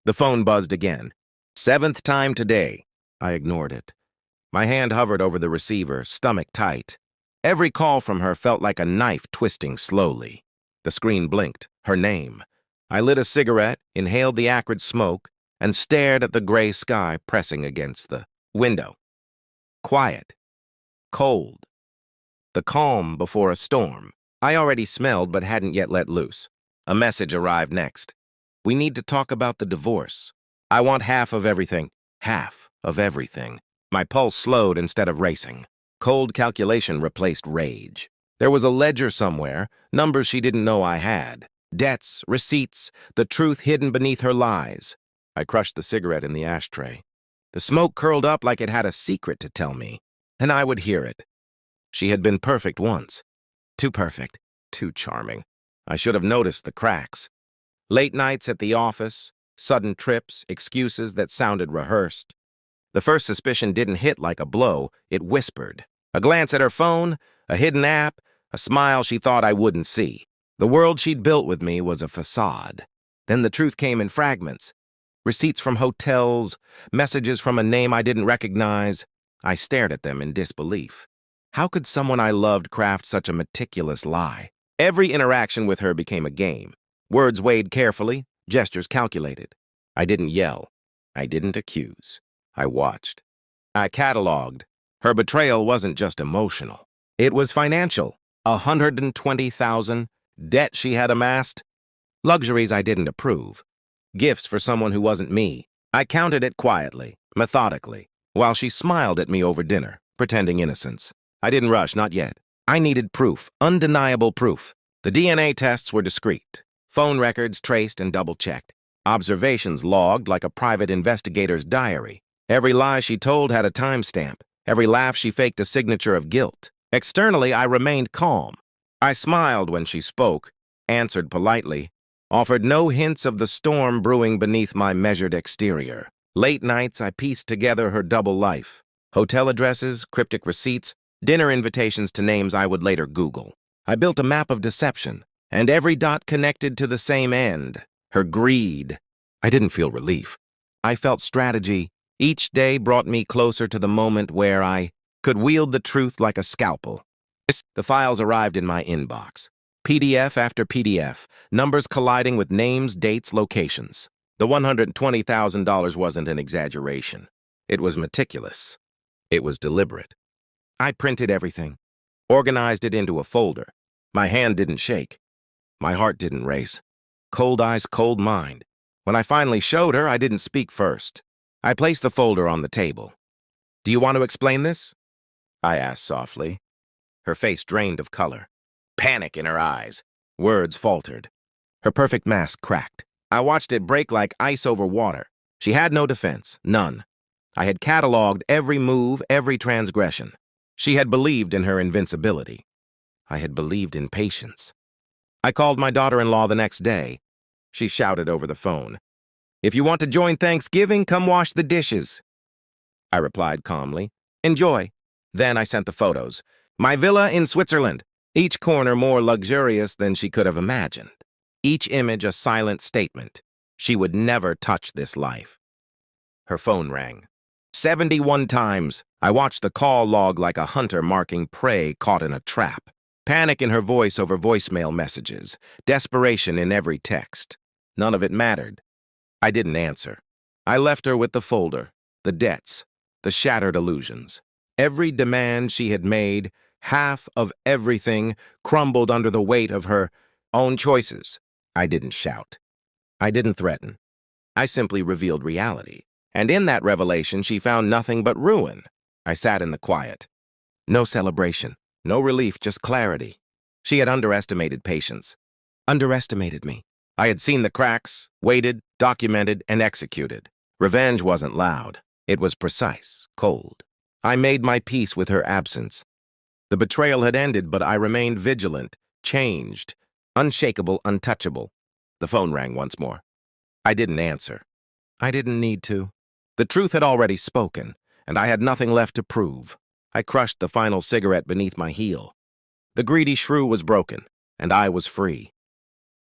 The phone buzzed again. Seventh time today. I ignored it. My hand hovered over the receiver, stomach tight. Every call from her felt like a knife twisting slowly. The screen blinked. Her name. I lit a cigarette, inhaled the acrid smoke, and stared at the gray sky pressing against the window. Quiet. Cold. The calm before a storm. I already smelled but hadn't yet let loose. A message arrived next. We need to talk about the divorce. I want half of everything. Half of everything. My pulse slowed instead of racing. Cold calculation replaced rage. There was a ledger somewhere, numbers she didn't know I had. Debts, receipts, the truth hidden beneath her lies. I crushed the cigarette in the ashtray. The smoke curled up like it had a secret to tell me, and I would hear it. She had been perfect once. Too perfect, too charming. I should have noticed the cracks. Late nights at the office, sudden trips, excuses that sounded rehearsed. The first suspicion didn't hit like a blow, it whispered. A glance at her phone, a hidden app, a smile she thought I wouldn't see. The world she'd built with me was a facade. Then the truth came in fragments. Receipts from hotels, messages from a name I didn't recognize. I stared at them in disbelief. How could someone I loved craft such a meticulous lie? Every interaction with her became a game. Words weighed carefully, gestures calculated. I didn't yell. I didn't accuse. I watched. I cataloged. Her betrayal wasn't just emotional. It was financial. $120,000, debt she had amassed, luxuries I didn't approve, gifts for someone who wasn't me. I counted it quietly, methodically, while she smiled at me over dinner, pretending innocence. I didn't rush, not yet. I needed proof, undeniable proof. The DNA tests were discreet. Phone records traced and double-checked. Observations logged like a private investigator's diary. Every lie she told had a timestamp. Every laugh she faked a signature of guilt. Externally, I remained calm. I smiled when she spoke, answered politely, offered no hints of the storm brewing beneath my measured exterior. Late nights, I pieced together her double life. Hotel addresses, cryptic receipts, dinner invitations to names I would later Google. I built a map of deception, and every dot connected to the same end, her greed. I didn't feel relief. I felt strategy. Each day brought me closer to the moment where I could wield the truth like a scalpel. The files arrived in my inbox. PDF after PDF, numbers colliding with names, dates, locations. The $120,000 wasn't an exaggeration. It was meticulous. It was deliberate. I printed everything, organized it into a folder. My hand didn't shake. My heart didn't race. Cold eyes, cold mind. When I finally showed her, I didn't speak first. I placed the folder on the table. "Do you want to explain this?" I asked softly. Her face drained of color. Panic in her eyes. Words faltered. Her perfect mask cracked. I watched it break like ice over water. She had no defense, none. I had cataloged every move, every transgression. She had believed in her invincibility. I had believed in patience. I called my daughter-in-law the next day. She shouted over the phone, "If you want to join Thanksgiving, come wash the dishes." I replied calmly, "Enjoy." Then I sent the photos. My villa in Switzerland, each corner more luxurious than she could have imagined. Each image a silent statement. She would never touch this life. Her phone rang. 71 times. I watched the call log like a hunter marking prey caught in a trap. Panic in her voice over voicemail messages. Desperation in every text. None of it mattered. I didn't answer. I left her with the folder, the debts, the shattered illusions. Every demand she had made, half of everything, crumbled under the weight of her own choices. I didn't shout. I didn't threaten. I simply revealed reality. And in that revelation, she found nothing but ruin. I sat in the quiet. No celebration, no relief, just clarity. She had underestimated patience. Underestimated me. I had seen the cracks, waited, documented, and executed. Revenge wasn't loud. It was precise, cold. I made my peace with her absence. The betrayal had ended, but I remained vigilant, changed, unshakable, untouchable. The phone rang once more. I didn't answer. I didn't need to. The truth had already spoken, and I had nothing left to prove. I crushed the final cigarette beneath my heel. The greedy shrew was broken, and I was free.